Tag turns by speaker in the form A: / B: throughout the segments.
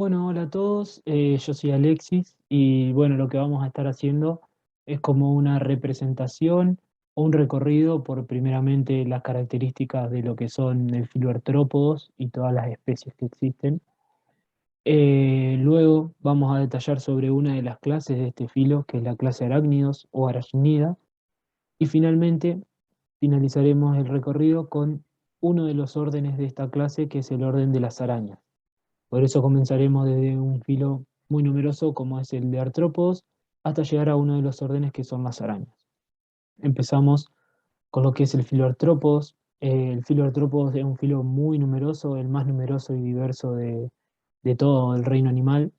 A: Bueno, hola a todos, yo soy Alexis y bueno, lo que vamos a estar haciendo es como una representación o un recorrido por primeramente las características de lo que son el filo artrópodos y todas las especies que existen. Luego vamos a detallar sobre una de las clases de este filo, que es la clase arácnidos o arachnida, y finalmente finalizaremos el recorrido con uno de los órdenes de esta clase, que es el orden de las arañas. Por eso comenzaremos desde un filo muy numeroso como es el de artrópodos hasta llegar a uno de los órdenes que son las arañas. Empezamos con lo que es el filo artrópodos. El filo artrópodos es un filo muy numeroso, el más numeroso y diverso de todo el reino animal.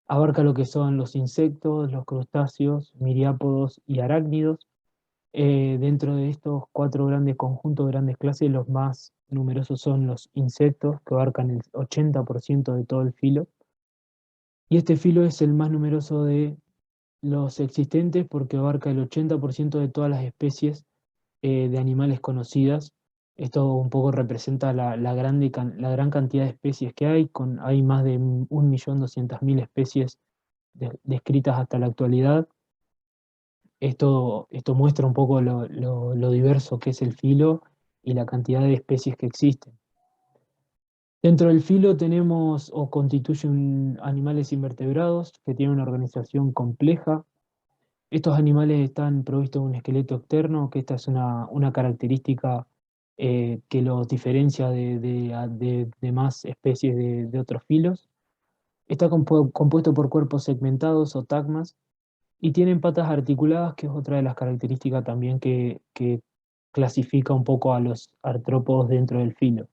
A: Abarca lo que son los insectos, los crustáceos, miriápodos y arácnidos. Dentro de estos cuatro grandes conjuntos, grandes clases, los más numerosos son los insectos, que abarcan el 80% de todo el filo. Y este filo es el más numeroso de los existentes porque abarca el 80% de todas las especies de animales conocidas. Esto un poco representa la gran cantidad de especies que hay. Hay más de 1.200.000 especies descritas hasta la actualidad. Esto muestra un poco lo diverso que es el filo y la cantidad de especies que existen. Dentro del filo tenemos o constituyen animales invertebrados que tienen una organización compleja. Estos animales están provistos de un esqueleto externo, que esta es una característica que los diferencia de demás especies de otros filos. Está compuesto por cuerpos segmentados o tagmas y tienen patas articuladas, que es otra de las características también que clasifica un poco a los artrópodos dentro del filo.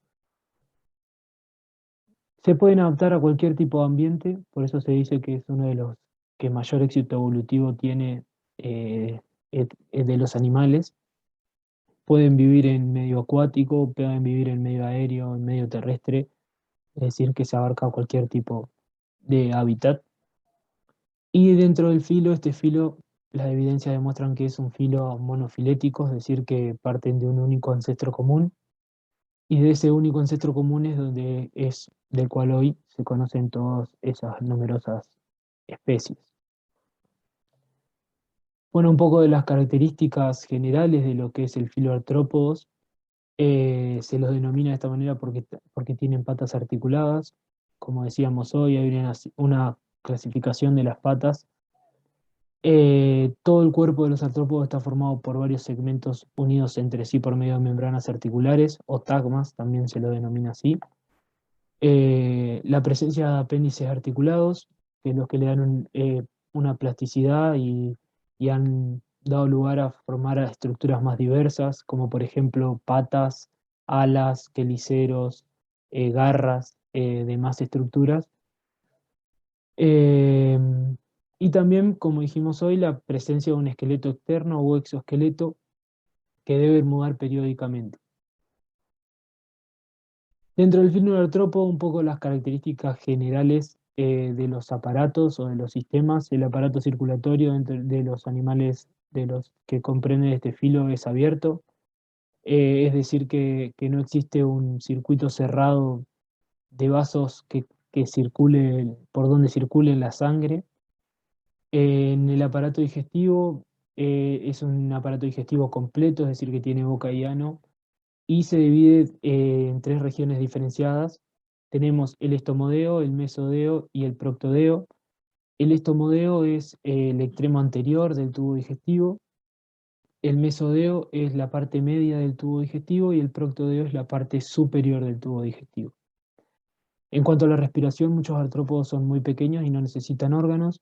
A: Se pueden adaptar a cualquier tipo de ambiente, por eso se dice que es uno de los que mayor éxito evolutivo tiene de los animales. Pueden vivir en medio acuático, pueden vivir en medio aéreo, en medio terrestre, es decir, que se abarca cualquier tipo de hábitat. Y dentro del filo, este filo, las evidencias demuestran que es un filo monofilético, es decir, que parten de un único ancestro común, y de ese único ancestro común es donde es del cual hoy se conocen todas esas numerosas especies. Bueno, un poco de las características generales de lo que es el filo artrópodos. Se los denomina de esta manera porque tienen patas articuladas. Como decíamos hoy, hay una clasificación de las patas. Todo el cuerpo de los artrópodos está formado por varios segmentos unidos entre sí por medio de membranas articulares o tagmas, también se lo denomina así. La presencia de apéndices articulados, que es los que le dan una plasticidad y han dado lugar a formar a estructuras más diversas, como por ejemplo patas, alas, queliceros, garras, demás estructuras. Eh, y también, como dijimos hoy, la presencia de un esqueleto externo o exoesqueleto que debe mudar periódicamente. Dentro del filo artrópodo, un poco las características generales de los aparatos o de los sistemas. El aparato circulatorio dentro de los animales de los que comprenden este filo es abierto, es decir, que no existe un circuito cerrado de vasos que circule, por donde circule la sangre. En el aparato digestivo es un aparato digestivo completo, es decir, que tiene boca y ano, y se divide en tres regiones diferenciadas. Tenemos el estomodeo, el mesodeo y el proctodeo. El estomodeo es el extremo anterior del tubo digestivo, el mesodeo es la parte media del tubo digestivo y el proctodeo es la parte superior del tubo digestivo. En cuanto a la respiración, muchos artrópodos son muy pequeños y no necesitan órganos.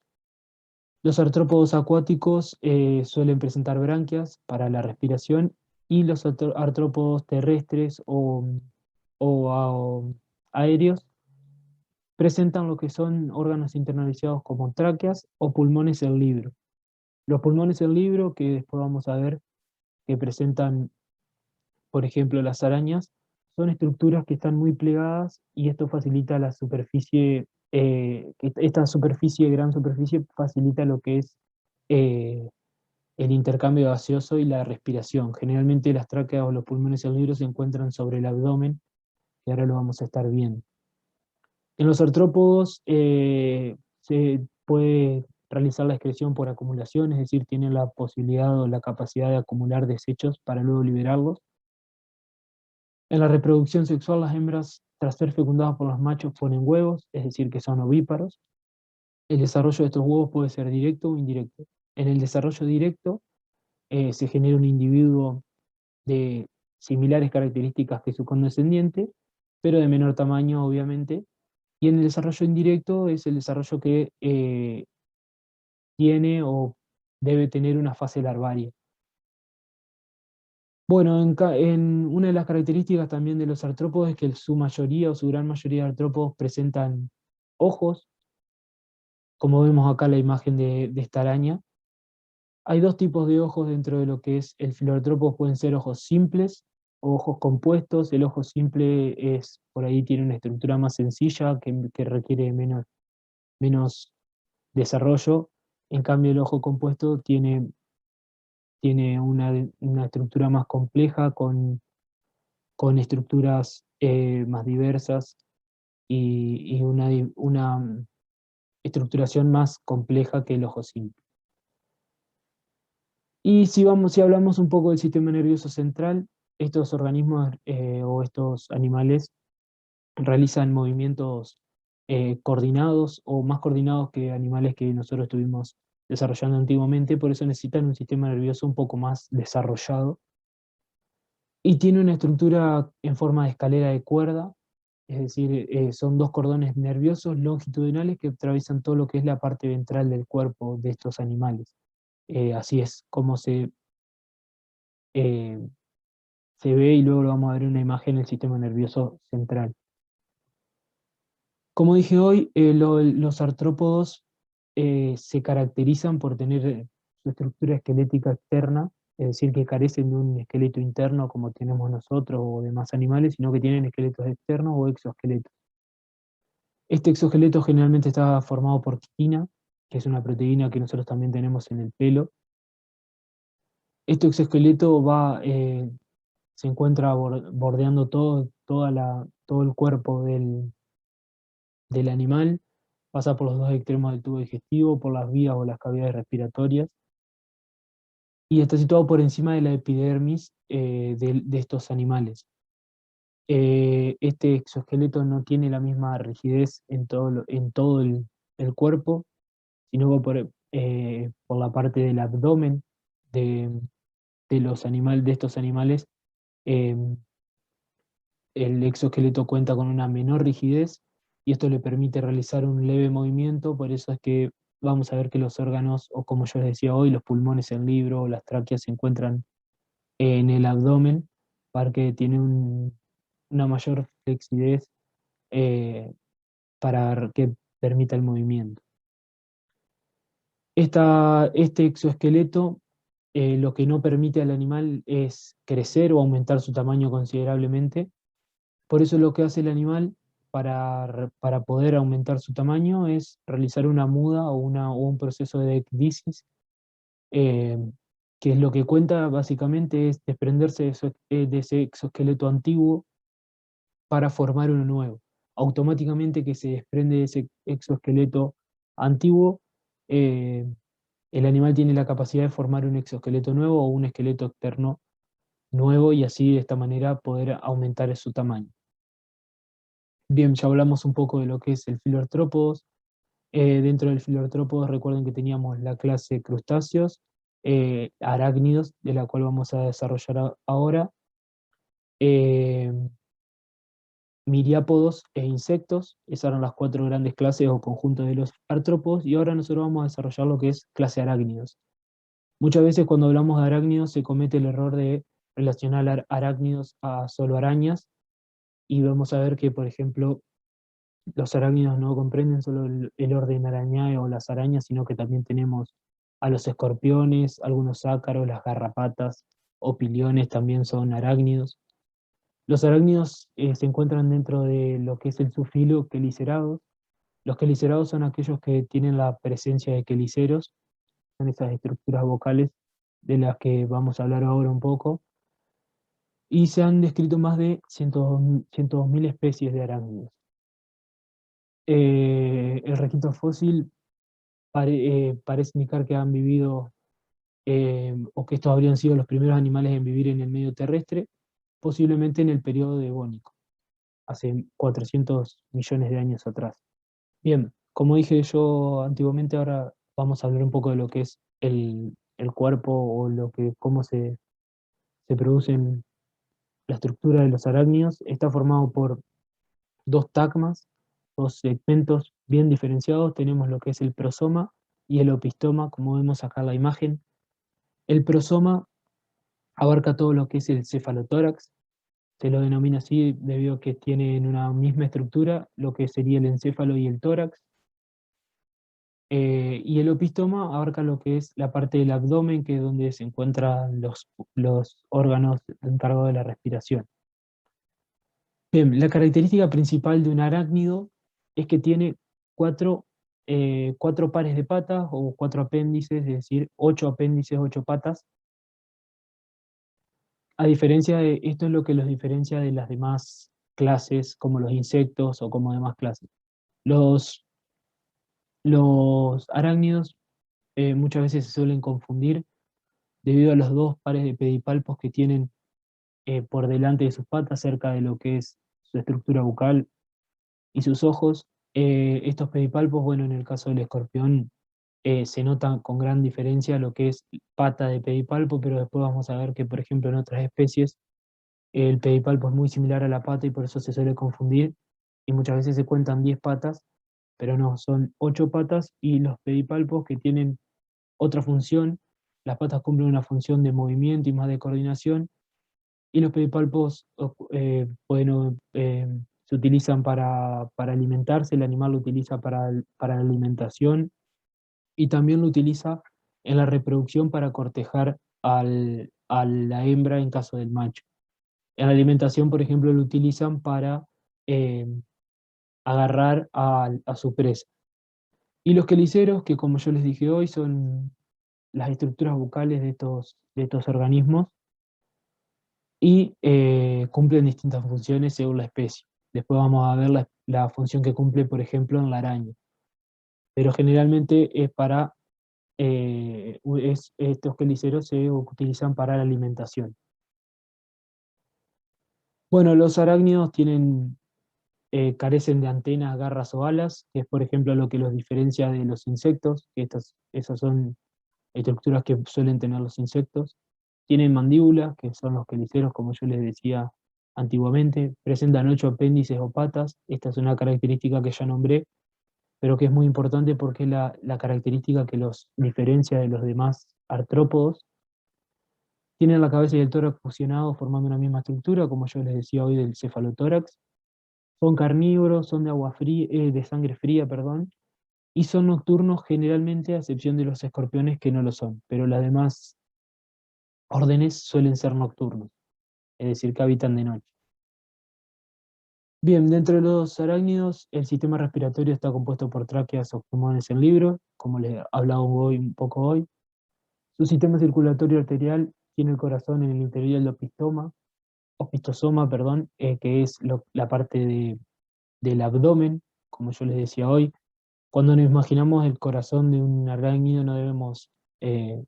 A: Los artrópodos acuáticos suelen presentar branquias para la respiración y los artrópodos terrestres o aéreos presentan lo que son órganos internalizados como tráqueas o pulmones en libro. Los pulmones en libro, que después vamos a ver que presentan, por ejemplo, las arañas, son estructuras que están muy plegadas y esto facilita la superficie, esta superficie, gran superficie, facilita lo que es eh, el intercambio gaseoso y la respiración. Generalmente las tráqueas o los pulmones en libro se encuentran sobre el abdomen, y ahora lo vamos a estar viendo. En los artrópodos se puede realizar la excreción por acumulación, es decir, tienen la posibilidad o la capacidad de acumular desechos para luego liberarlos. En la reproducción sexual, las hembras, tras ser fecundadas por los machos, ponen huevos, es decir, que son ovíparos. El desarrollo de estos huevos puede ser directo o indirecto. En el desarrollo directo se genera un individuo de similares características que su condescendiente, pero de menor tamaño, obviamente. Y en el desarrollo indirecto es el desarrollo que tiene o debe tener una fase larvaria. Bueno, en una de las características también de los artrópodos es que su mayoría o su gran mayoría de artrópodos presentan ojos, como vemos acá en la imagen de esta araña. Hay dos tipos de ojos dentro de lo que es el filoartrópodo, pueden ser ojos simples o ojos compuestos. El ojo simple es, por ahí tiene una estructura más sencilla que requiere menos desarrollo. En cambio, el ojo compuesto tiene una estructura más compleja con estructuras más diversas y una estructuración más compleja que el ojo simple. Y si hablamos un poco del sistema nervioso central, estos organismos o estos animales realizan movimientos coordinados o más coordinados que animales que nosotros estuvimos desarrollando antiguamente, por eso necesitan un sistema nervioso un poco más desarrollado. Y tiene una estructura en forma de escalera de cuerda, es decir, son dos cordones nerviosos longitudinales que atraviesan todo lo que es la parte ventral del cuerpo de estos animales. Así es como eh, se ve y luego lo vamos a ver en una imagen el sistema nervioso central. Como dije hoy, los artrópodos se caracterizan por tener su estructura esquelética externa, es decir, que carecen de un esqueleto interno como tenemos nosotros o demás animales, sino que tienen esqueletos externos o exoesqueletos. Este exoesqueleto generalmente está formado por quitina, que es una proteína que nosotros también tenemos en el pelo. Este exoesqueleto se encuentra bordeando todo el cuerpo del animal, pasa por los dos extremos del tubo digestivo, por las vías o las cavidades respiratorias, y está situado por encima de la epidermis de estos animales. Este exoesqueleto no tiene la misma rigidez en todo el cuerpo, sino que por la parte del abdomen de, de estos animales, eh, el exoesqueleto cuenta con una menor rigidez y esto le permite realizar un leve movimiento, por eso es que vamos a ver que los órganos, o como yo les decía hoy, los pulmones en el libro, o las tráqueas se encuentran en el abdomen, para que tiene una mayor flexibilidad para que permita el movimiento. Este exoesqueleto lo que no permite al animal es crecer o aumentar su tamaño considerablemente. Por eso lo que hace el animal para poder aumentar su tamaño es realizar una muda o un proceso de ecdisis, eh, que es lo que cuenta básicamente es desprenderse de ese exoesqueleto antiguo para formar uno nuevo. Automáticamente que se desprende de ese exoesqueleto antiguo, eh, el animal tiene la capacidad de formar un exoesqueleto nuevo o un esqueleto externo nuevo y así de esta manera poder aumentar su tamaño. Bien, ya hablamos un poco de lo que es el filoartrópodos. Dentro del filoartrópodos recuerden que teníamos la clase crustáceos, arácnidos, de la cual vamos a desarrollar ahora, eh, miriápodos e insectos. Esas eran las cuatro grandes clases o conjuntos de los artrópodos, y ahora nosotros vamos a desarrollar lo que es clase arácnidos. Muchas veces cuando hablamos de arácnidos se comete el error de relacionar arácnidos a solo arañas, y vamos a ver que, por ejemplo, los arácnidos no comprenden solo el orden Arañae o las arañas, sino que también tenemos a los escorpiones, algunos ácaros, las garrapatas o piliones también son arácnidos. Los arácnidos se encuentran dentro de lo que es el subfilo quelicerados. Los quelicerados son aquellos que tienen la presencia de queliceros, son esas estructuras vocales de las que vamos a hablar ahora un poco, y se han descrito más de 102.000 especies de arácnidos. El registro fósil parece indicar que han vivido, o que estos habrían sido los primeros animales en vivir en el medio terrestre, posiblemente en el periodo devónico, hace 400 millones de años atrás. Bien, como dije yo antiguamente, ahora vamos a hablar un poco de lo que es el cuerpo o cómo se producen la estructura de los arácnidos. Está formado por dos tagmas, dos segmentos bien diferenciados. Tenemos lo que es el prosoma y el opistoma, como vemos acá en la imagen. El prosoma abarca todo lo que es el cefalotórax, se lo denomina así debido a que tienen una misma estructura, lo que sería el encéfalo y el tórax. Y el opistoma abarca lo que es la parte del abdomen, que es donde se encuentran los órganos encargados de la respiración. Bien, la característica principal de un arácnido es que tiene cuatro, cuatro pares de patas o cuatro apéndices, es decir, ocho apéndices, ocho patas. A diferencia de, esto es lo que los diferencia de las demás clases, como los insectos o como demás clases. Los, los arácnidos muchas veces se suelen confundir debido a los dos pares de pedipalpos que tienen por delante de sus patas, cerca de lo que es su estructura bucal y sus ojos. Estos pedipalpos, bueno, en el caso del escorpión, se nota con gran diferencia lo que es pata de pedipalpo, pero después vamos a ver que, por ejemplo, en otras especies, el pedipalpo es muy similar a la pata y por eso se suele confundir. Y muchas veces se cuentan 10 patas, pero no, son 8 patas y los pedipalpos que tienen otra función. Las patas cumplen una función de movimiento y más de coordinación, y los pedipalpos se utilizan para alimentarse, el animal lo utiliza para la alimentación y también lo utiliza en la reproducción para cortejar a la hembra en caso del macho. En la alimentación, por ejemplo, lo utilizan para eh, agarrar a su presa. Y los queliceros, que como yo les dije hoy, son las estructuras bucales de estos organismos y cumplen distintas funciones según la especie. Después vamos a ver la función que cumple, por ejemplo, en la araña. Pero generalmente es para, estos queliceros se utilizan para la alimentación. Bueno, los arácnidos carecen de antenas, garras o alas, que es por ejemplo lo que los diferencia de los insectos, que esas son estructuras que suelen tener los insectos. Tienen mandíbulas, que son los queliceros, como yo les decía antiguamente. Presentan 8 apéndices o patas. Esta es una característica que ya nombré, pero que es muy importante porque es la característica que los diferencia de los demás artrópodos. Tienen la cabeza y el tórax fusionados formando una misma estructura, como yo les decía hoy del cefalotórax. Son carnívoros, son de agua fría, de sangre fría, perdón, y son nocturnos generalmente, a excepción de los escorpiones que no lo son, pero las demás órdenes suelen ser nocturnos, es decir, que habitan de noche. Bien, dentro de los arácnidos, el sistema respiratorio está compuesto por tráqueas o pulmones en libro, como les he hablado hoy, un poco hoy. Su sistema circulatorio arterial tiene el corazón en el interior del opistosoma, perdón, que es la parte del abdomen, como yo les decía hoy. Cuando nos imaginamos el corazón de un arácnido no debemos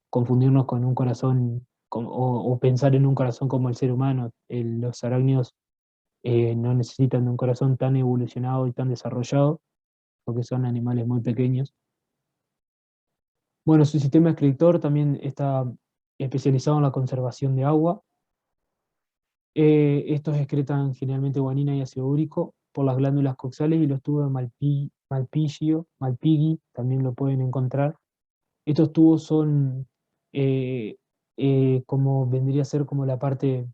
A: confundirnos con un corazón o pensar en un corazón como el ser humano. Los arácnidos no necesitan de un corazón tan evolucionado y tan desarrollado, porque son animales muy pequeños. Bueno, su sistema excretor también está especializado en la conservación de agua. Estos excretan generalmente guanina y ácido úrico por las glándulas coxales y los tubos de Malpighi, también lo pueden encontrar. Estos tubos son eh, como vendría a ser como la parte,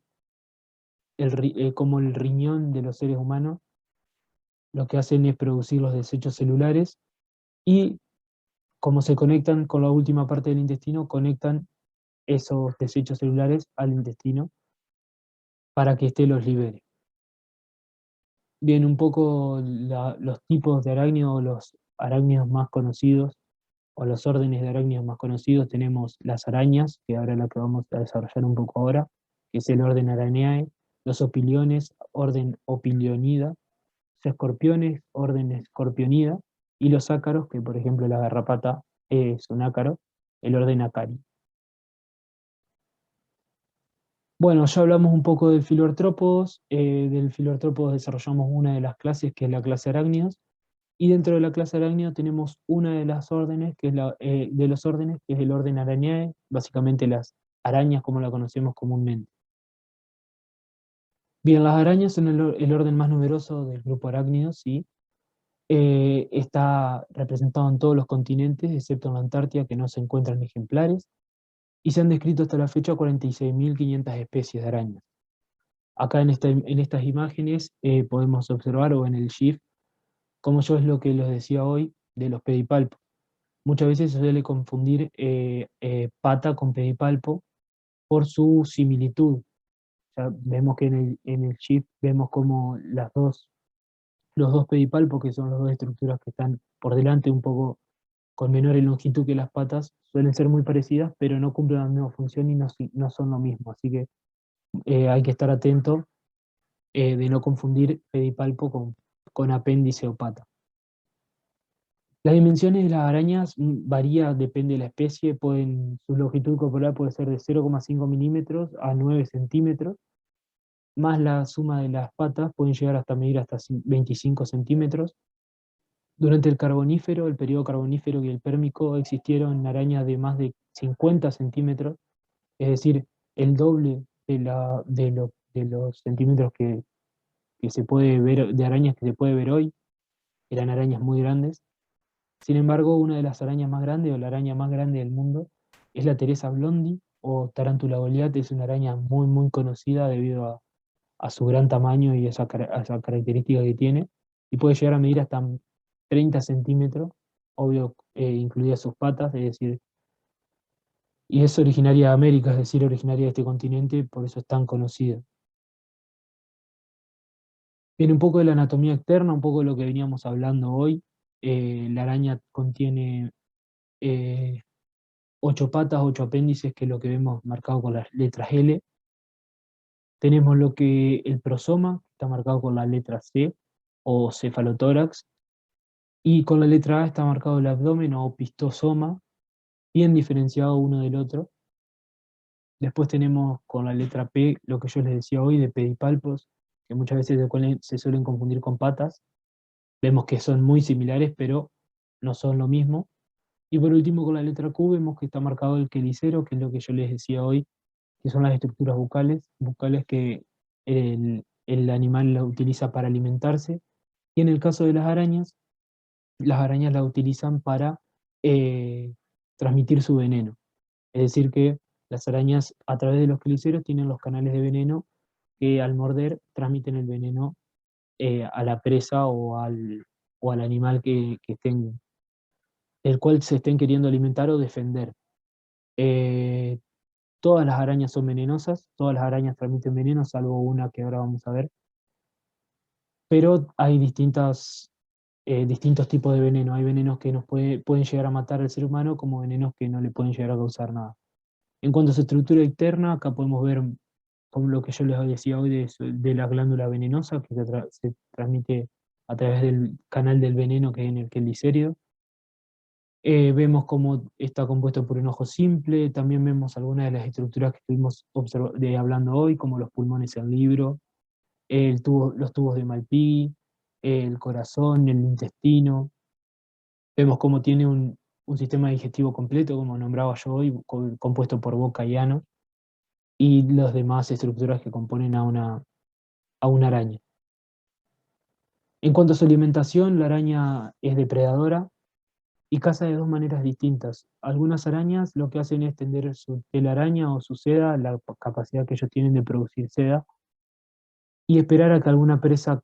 A: como el riñón de los seres humanos. Lo que hacen es producir los desechos celulares y como se conectan con la última parte del intestino, conectan esos desechos celulares al intestino para que éste los libere. Bien, un poco los tipos de arácnidos, los arácnidos más conocidos, o los órdenes de arácnidos más conocidos, tenemos las arañas, que ahora es lo que vamos a desarrollar un poco ahora, que es el orden Araneae, los opiliones, orden Opilionida, escorpiones, orden Scorpionida, y los ácaros, que por ejemplo la garrapata es un ácaro, el orden Acari. Bueno, ya hablamos un poco del filoartrópodos. Del filoartrópodos desarrollamos una de las clases, que es la clase arácnidos, y dentro de la clase arácnidos tenemos una de las órdenes, que es de los órdenes, que es el orden Arañae, básicamente las arañas como la conocemos comúnmente. Bien, las arañas son el orden más numeroso del grupo arácnidos, ¿sí? Está representado en todos los continentes, excepto en la Antártida, que no se encuentran ejemplares, y se han descrito hasta la fecha 46.500 especies de arañas. Acá en estas imágenes podemos observar, o en el GIF, como yo es lo que les decía hoy de los pedipalpos. Muchas veces se suele confundir pata con pedipalpo por su similitud. Ya vemos que en el GIF vemos como los dos pedipalpos, que son las dos estructuras que están por delante un poco con menor longitud que las patas, suelen ser muy parecidas, pero no cumplen la misma función y no son lo mismo. Así que hay que estar atento de no confundir pedipalpo con apéndice o pata. Las dimensiones de las arañas varía, depende de la especie. Su longitud corporal puede ser de 0,5 milímetros a 9 centímetros, más la suma de las patas pueden llegar hasta medir hasta 25 centímetros. Durante el Carbonífero, el periodo Carbonífero y el Pérmico, existieron arañas de más de 50 centímetros, es decir, el doble de los centímetros que se puede ver, de arañas que se puede ver hoy. Eran arañas muy grandes. Sin embargo, una de las arañas más grandes, o la araña más grande del mundo, es la Teresa blondi, o Tarántula goliat. Es una araña muy, muy conocida debido a su gran tamaño y a esa característica que tiene, y puede llegar a medir hasta 30 centímetros, obvio, incluidas sus patas, es decir, y es originaria de América, es decir, originaria de este continente, por eso es tan conocida. Tiene un poco de la anatomía externa, un poco de lo que veníamos hablando hoy. La araña contiene 8 patas, 8 apéndices, que es lo que vemos marcado con las letras L. Tenemos el prosoma, que está marcado con la letra C, o cefalotórax, y con la letra A está marcado el abdomen, o opistosoma, bien diferenciado uno del otro. Después tenemos con la letra P lo que yo les decía hoy de pedipalpos, que muchas veces se suelen confundir con patas. Vemos que son muy similares, pero no son lo mismo. Y por último, con la letra Q vemos que está marcado el quelicero, que es lo que yo les decía hoy, que son las estructuras bucales que el animal la utiliza para alimentarse. Y en el caso de las arañas la utilizan para eh, transmitir su veneno. Es decir, que las arañas a través de los queliceros tienen los canales de veneno que al morder transmiten el veneno a la presa o al animal el cual se estén queriendo alimentar o defender. Eh, Todas las arañas son venenosas, todas las arañas transmiten veneno, salvo una que ahora vamos a ver, pero hay distintos tipos de veneno. Hay venenos que pueden llegar a matar al ser humano, como venenos que no le pueden llegar a causar nada. En cuanto a su estructura externa, acá podemos ver, como lo que yo les decía hoy, de la glándula venenosa, que se transmite a través del canal del veneno que es en el quelicéreo. Vemos cómo está compuesto por un ojo simple. También vemos algunas de las estructuras que estuvimos hablando hoy, como los pulmones en libro, los tubos de Malpighi, el corazón, el intestino. Vemos cómo tiene un sistema digestivo completo, como nombraba yo hoy, compuesto por boca y ano, y las demás estructuras que componen a una araña. En cuanto a su alimentación, la araña es depredadora y caza de dos maneras distintas. Algunas arañas lo que hacen es tender su telaraña o su seda, la capacidad que ellos tienen de producir seda, y esperar a que alguna presa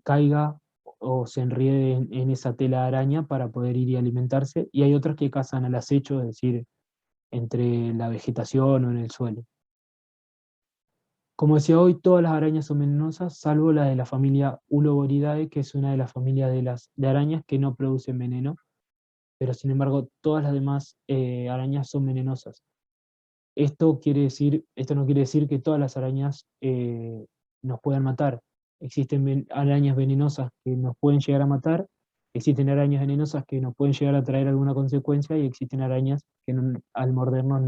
A: caiga o se enriede en esa tela de araña para poder ir y alimentarse. Y hay otras que cazan al acecho, es decir, entre la vegetación o en el suelo. Como decía hoy, todas las arañas son venenosas, salvo la de la familia Uloboridae, que es una de las familias de arañas que no producen veneno, pero sin embargo todas las demás arañas son venenosas. Esto no quiere decir que todas las arañas nos puedan matar. existen arañas venenosas que nos pueden llegar a matar, existen arañas venenosas que nos pueden llegar a traer alguna consecuencia, y existen arañas que al mordernos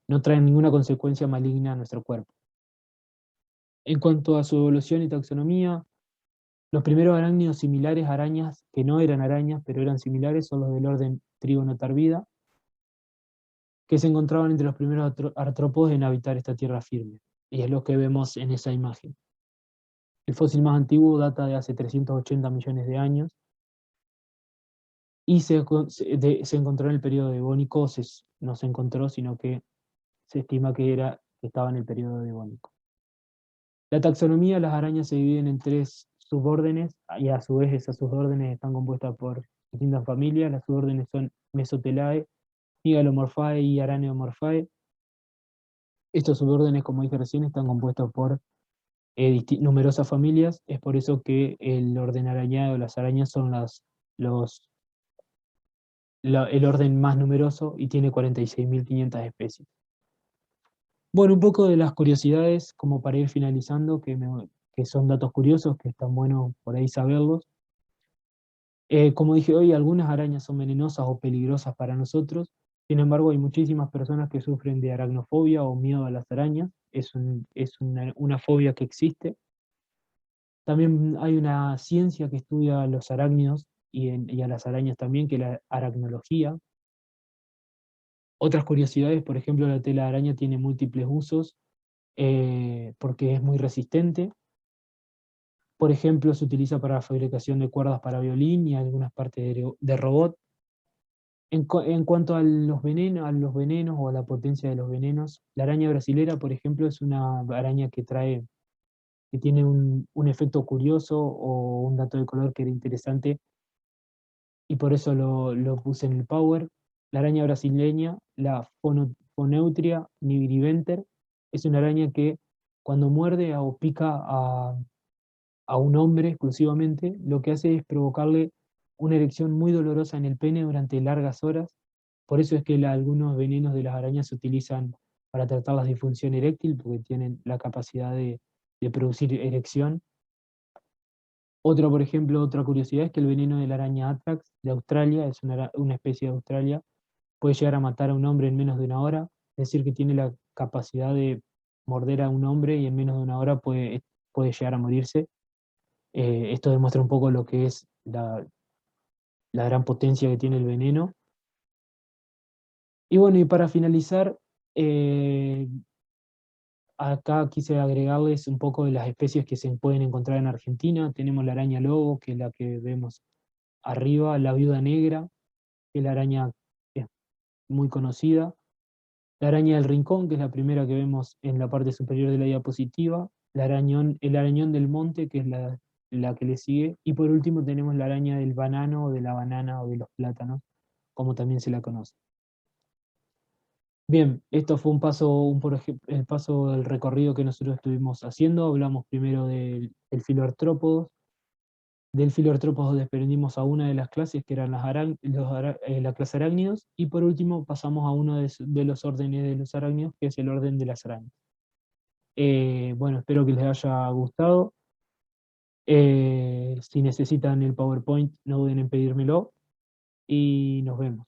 A: no traen ninguna consecuencia maligna a nuestro cuerpo. En cuanto a su evolución y taxonomía, los primeros arácnidos similares a arañas, que no eran arañas, pero eran similares, son los del orden Trigonotarbida, que se encontraban entre los primeros artrópodos en habitar esta tierra firme, y es lo que vemos en esa imagen. El fósil más antiguo data de hace 380 millones de años, y se encontró en el periodo devónico. No se encontró, sino que se estima que estaba en el periodo devónico. La taxonomía de las arañas se dividen en 3 subórdenes, y a su vez esas subórdenes están compuestas por distintas familias. Las subórdenes son Mesotelae, Megalomorphae y Araneomorphae. Estos subórdenes, como dije recién, están compuestos por numerosas familias. Es por eso que el orden arañado, las arañas, son el orden más numeroso y tiene 46.500 especies. Bueno, un poco de las curiosidades, como para ir finalizando, que son datos curiosos, que están buenos por ahí saberlos. Como dije hoy, algunas arañas son venenosas o peligrosas para nosotros. Sin embargo, hay muchísimas personas que sufren de aracnofobia o miedo a las arañas. Es una fobia que existe. También hay una ciencia que estudia a los arácnidos y a las arañas también, que es la aracnología. Otras curiosidades, por ejemplo, la tela de araña tiene múltiples usos, porque es muy resistente. Por ejemplo, se utiliza para la fabricación de cuerdas para violín y algunas partes de robot. En cuanto a los venenos o a la potencia de los venenos, la araña brasilera, por ejemplo, es una araña que tiene un efecto curioso, o un dato de color que era interesante, y por eso lo puse en el Power. La araña brasileña, la Phoneutria nigriventer, es una araña que cuando muerde o pica a un hombre exclusivamente, lo que hace es provocarle una erección muy dolorosa en el pene durante largas horas. Por eso es que algunos venenos de las arañas se utilizan para tratar la disfunción eréctil, porque tienen la capacidad de producir erección. Por ejemplo, otra curiosidad es que el veneno de la araña Atrax de Australia, es una especie de Australia, puede llegar a matar a un hombre en menos de una hora. Es decir, que tiene la capacidad de morder a un hombre y en menos de una hora puede llegar a morirse. Esto demuestra un poco lo que es la gran potencia que tiene el veneno. Y bueno, y para finalizar, acá quise agregarles un poco de las especies que se pueden encontrar en Argentina. Tenemos la araña lobo, que es la que vemos arriba, la viuda negra, que es la araña que es muy conocida, la araña del rincón, que es la primera que vemos en la parte superior de la diapositiva, el arañón del monte, que es la que le sigue, y por último tenemos la araña del banano, o de la banana, o de los plátanos, como también se la conoce. Bien, esto fue el paso del recorrido que nosotros estuvimos haciendo. Hablamos primero del filoartrópodos. Del filoartrópodos desprendimos a una de las clases, que eran la clase arácnidos, y por último pasamos a uno de los órdenes de los arácnidos, que es el orden de las arañas. Bueno, espero que les haya gustado. Si necesitan el PowerPoint, no duden en pedírmelo, y nos vemos.